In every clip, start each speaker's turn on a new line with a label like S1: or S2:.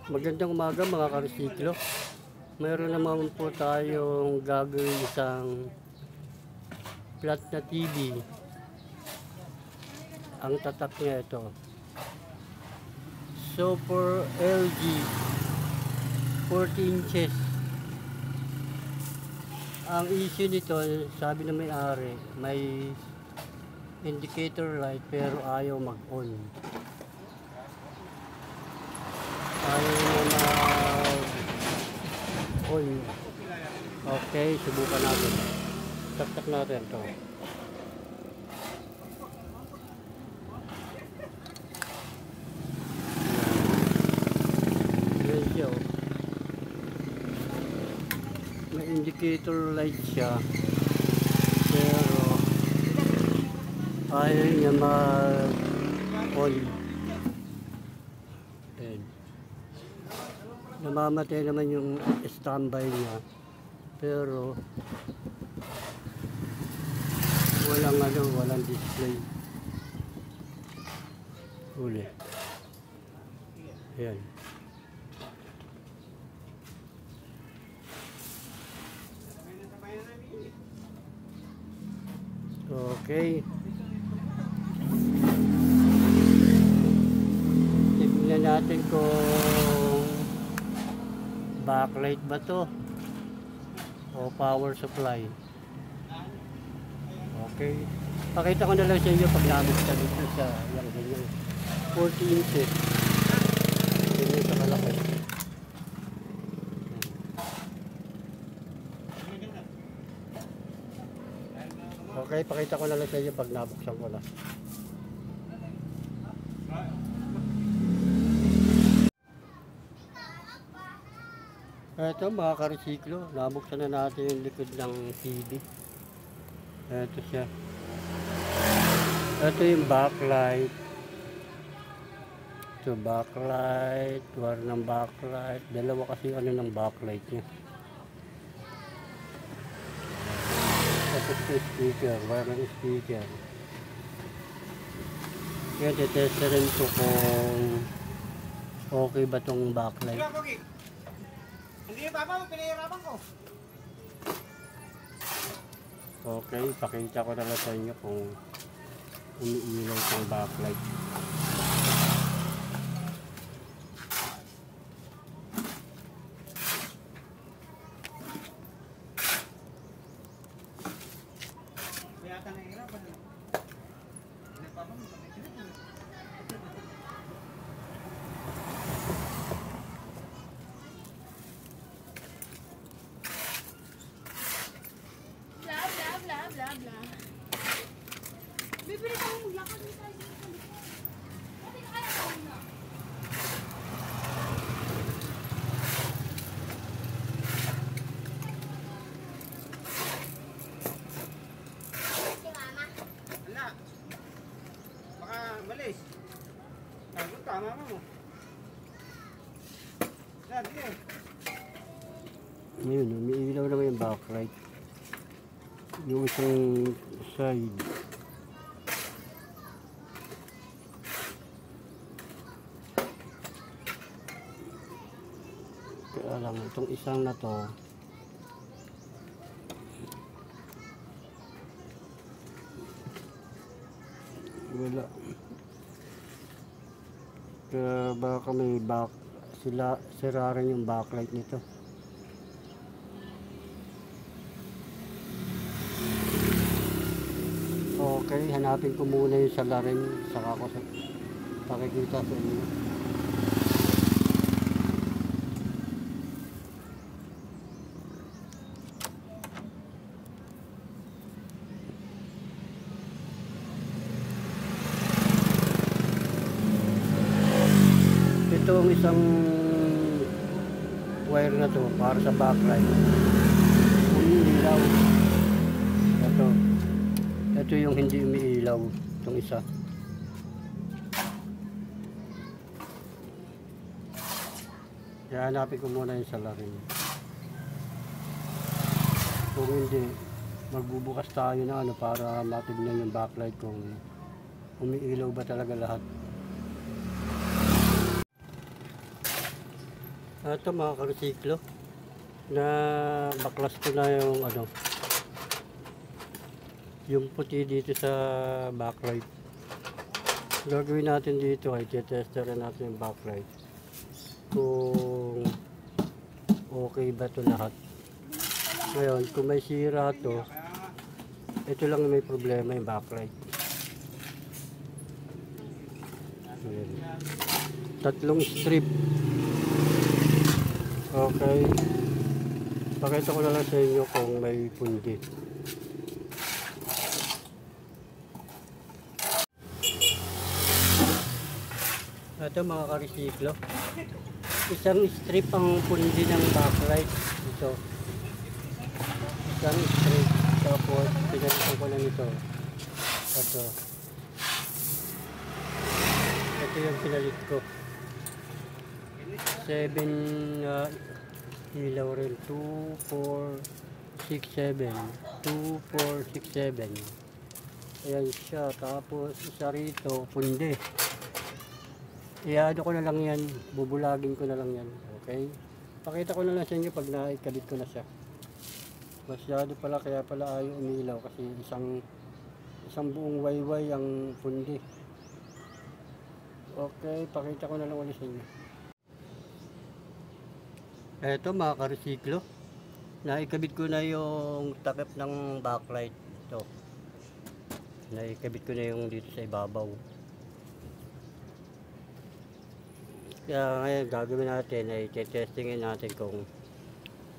S1: Magandang umaga mga karisiklo. Mayroon naman po tayong gagawin isang flat na TV. Ang tatak niya ito. Super LG 14 inches. Ang issue nito, sabi na may-ari, may indicator light pero ayaw mag-on. Ayaw na mag-on. Okay, subukan natin. Taktak natin ito. Yan siya. May indicator light siya. Pero ayaw niya mag-on. Namamatay naman yung standby niya, pero walang display. Uli. Ayan. Okay. Tignan natin kung backlight ba to o power supply. Okay, pakita ko na lang sa inyo pag nabuksan dito sa yung ganyan 40 inches ganyan sa malaki. Okay, pakita ko na lang sa inyo pag nabuksan ko na. Ito mga karisiklo, nabuksan na natin yung likod ng TV. Ito siya. Ito yung backlight. Ito backlight, war ng backlight. Dalawa kasi ano ng backlight niya. Ito yung speaker, war ng speaker. Kaya tetesterin ko kung okay ba tong backlight.
S2: Hindi yung papa mo, pinahirapan ko.
S1: Okay, pakita ko na lang sa inyo kung umiilaw itong backlight.
S2: Kaya ka nahihirapan na. Hindi papa mo, pinahirapan.
S3: Bla bla. Bibili ka mo lakad mo tayo dito. Pati ka kaya ka na. Si mama.
S2: Wala. Baka malis. Sagot ka, mama mo. Yan, yun.
S1: Ngayon, umiilaw naman yung backlight. Yung isang side. Kaya lang, itong isang na to wala. Kaya baka may sira rin yung backlight nito. Okay, hanapin ko muna yung salarin, saka ko pakikita sa inyo. Itong isang wire na to para sa backlight. Umiilaw. Ito yung hindi umiilaw, itong isa. Kaya hanapin ko muna yung salarin. Kung hindi, magbubukas tayo na ano para matignan yung backlight kung umiilaw ba talaga lahat. Ito mga karesiklo, na baklas ko na yung yung puti dito sa backlight. Gagawin natin dito ay testerin natin yung backlight kung okay ba to lahat. Ngayon kung may sira to, ito lang may problema, yung backlight. Ayan. 3 strip. Okay, pakita ko na lang sa inyo kung may pundi. Ito mga karesiklo, isang strip ang pundi ng backlight ito. Isang strip, tapos pinalitan ko lang ito. Ito yung pinalit ko. 7 ilaw rin. 2, 4, 6, 7. 2, 4, 6, 7. Ayan siya. Tapos isa rito, pundi. Iado ko na lang yan. Bubulagin ko na lang yan. Okay? Pakita ko na lang sa inyo pag naikabit ko na siya. Masyado pala, kaya pala ayaw umilaw kasi isang buong wayway ang pundi. Okay, pakita ko na lang ulit sa inyo. Eto mga karesiklo, naikabit ko na yung takip ng backlight. Ito, naikabit ko na yung dito sa ibabaw. Kaya ngayon gagawin natin ay testingin natin kung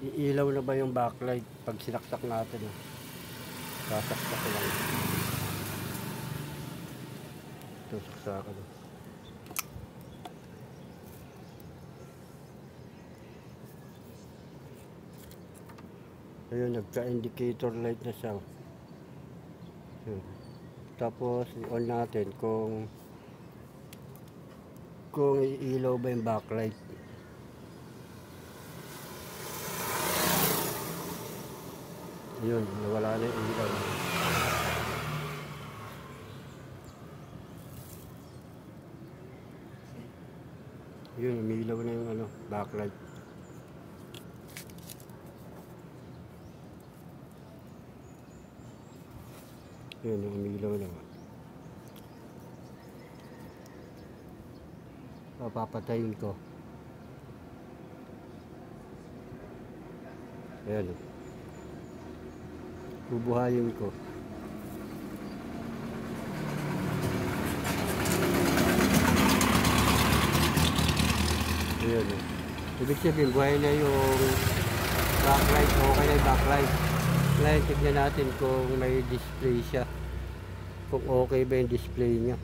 S1: iilaw na ba yung backlight pag sinaksak natin. Sasaksak ko lang. Ito, saksakan. Ayun, nagka-indicator light na siya. Ayun. Tapos i-on natin kung iilaw ba yung backlight. Ayun, nawala na yung ilaw. Ayun, umilaw na yung backlight. Ayun, umilaw na. Papatayin ko. Ayan. Bubuhayin ko. Ayan. Ibig sabihin, buhay na yung backlight. Okay na yung backlight. Ngayon, tignan natin kung may display siya. Kung okay ba yung display niya.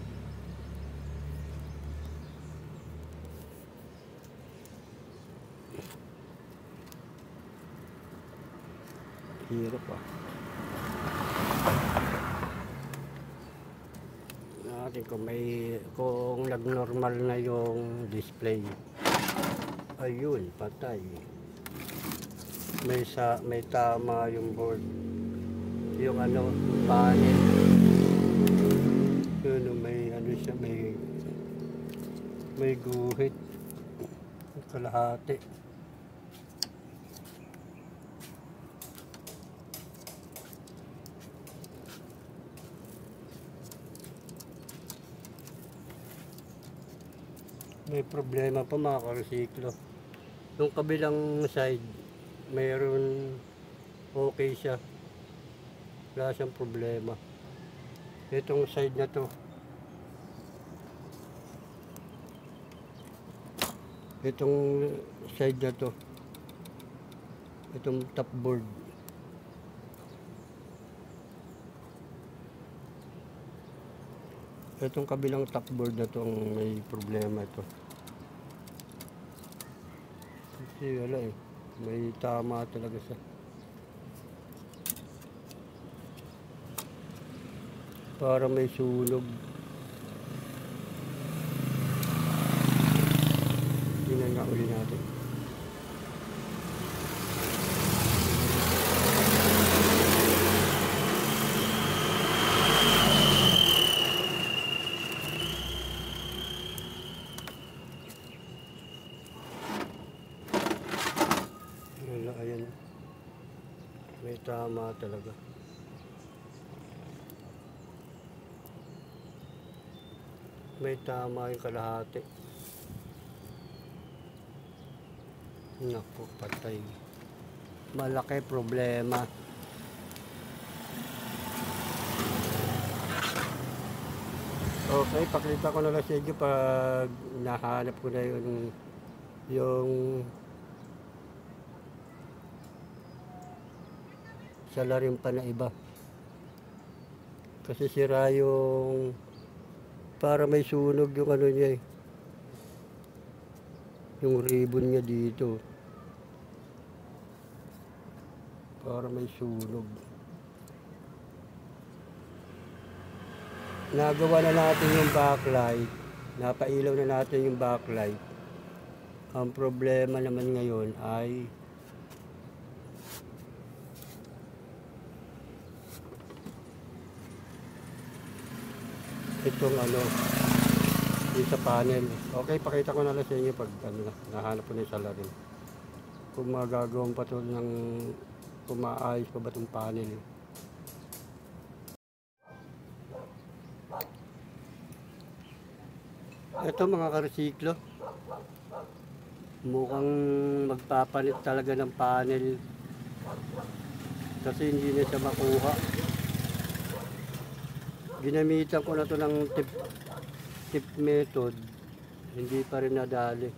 S1: Hirap ah. Natin kung nag-normal na yung display. Ayun, patay. May tama yung board. Yung panel. Yun, may siya, may guhit. Kalahati. May problema pa mga karesiklo. Yung kabilang side, mayroon okay siya. Wala siyang problema. Itong side na to. Itong side na to. Itong top board. Itong kabilang top board na to ang may problema ito. Kasi wala eh. May tama talaga siya. Para may sunog. Tingnan nga uli natin. tama talaga. May tama yung kalahati. Naku, patay. Malaki problema. Okay, pakita ko na lang sa inyo pag nahanap ko na yung salarin pa na iba. Kasi sira yung para may sunog yung ano niya eh. Yung ribbon niya dito. Para may sunog. Nagawa na natin yung backlight. Napailaw na natin yung backlight. Ang problema naman ngayon ay itong ano, yung sa panel. Okay, pakita ko na lang sa inyo pag ano, nahanap ko na yung salarin. Kung magagawin pa ito ng kung maayos pa ba itong panel. Ito mga karesiklo, mukhang magpapalit talaga ng panel kasi hindi na siya makuha. Ginamitan ko na to ng tip method, hindi pa rin nadali.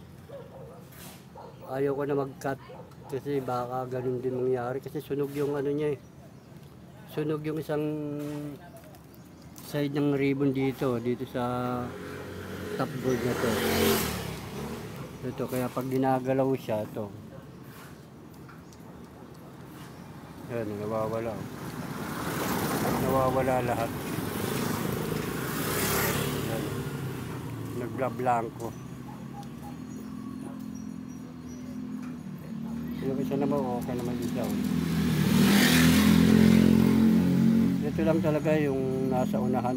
S1: Ayaw ko na mag-cut kasi baka ganun din mangyari kasi sunog yung ano niya eh. Sunog yung isang side ng ribbon dito sa top board na to. Ito, kaya pag ginagalaw siya, ito. Ayan, nawawala. Nawawala lahat. Ayan. Nagblablanko. Yung isa naman, okay naman isa. Ito lang talaga yung nasa unahan.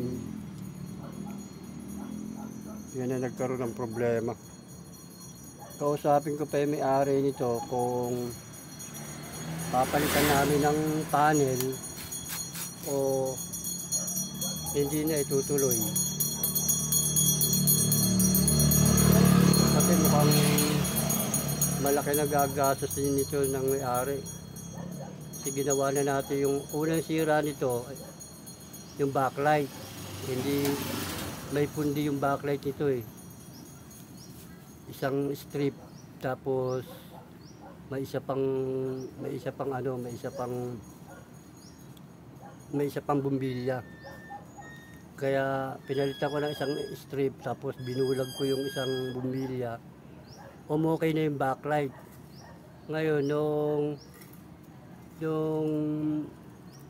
S1: Yan na nagkaroon ng problema. Kausapin ko pa yung may-ari nito kung papalitan namin ng panel o hindi na itutuloy. Kasi mukhang malaki na gagastos din nito ng may-ari. Kasi ginawa na natin yung unang sira nito, yung backlight. Hindi may pundi yung backlight nito eh. Isang strip tapos may isa pang bumbilya. Kaya pinalitan ko ng isang strip tapos binulag ko yung isang bumbilya. Okay na yung backlight. Ngayon nung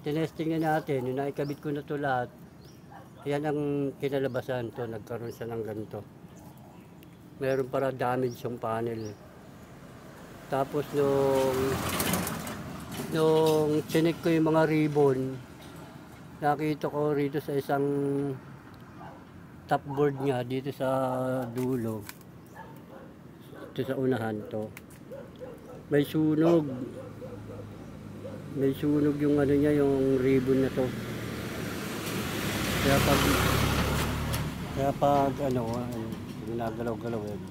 S1: tinesting na natin, yung naikabit ko na to lahat, yan ang kinalabasan to, nagkaroon siya ng ganito. Meron para damage yung panel. Tapos nung chinek ko yung mga ribbon, nakita ko rito sa isang top board niya dito sa dulo. Ito sa unahan to. May sunog. May sunog yung ano niya, yung ribbon na to. Kaya pag ano, ginagalaw-galaw yan.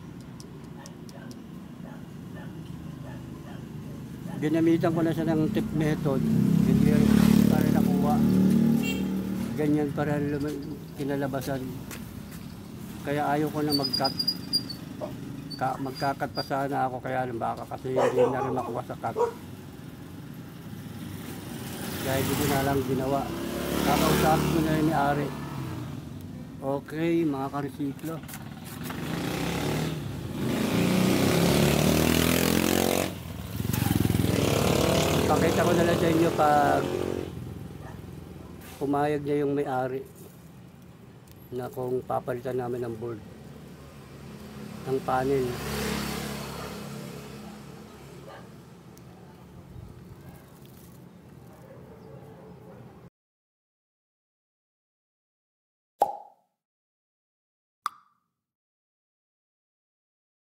S1: Ginamitan ko na siya ng tip method, hindi pa rin nakuha. Ganyan pa rin kinalabasan. Kaya ayaw ko na mag-cut. Magka-cut pa sana ako, kaya lang baka kasi hindi na rin makuha sa cut. Kaya hindi ko na lang ginawa. Kakausapin ko na rin ni Ari. Okay, mga karesiklo. Pakita ko na lang sa inyo pag pumayag niya yung may-ari na kung papalitan namin ng board, ng panel.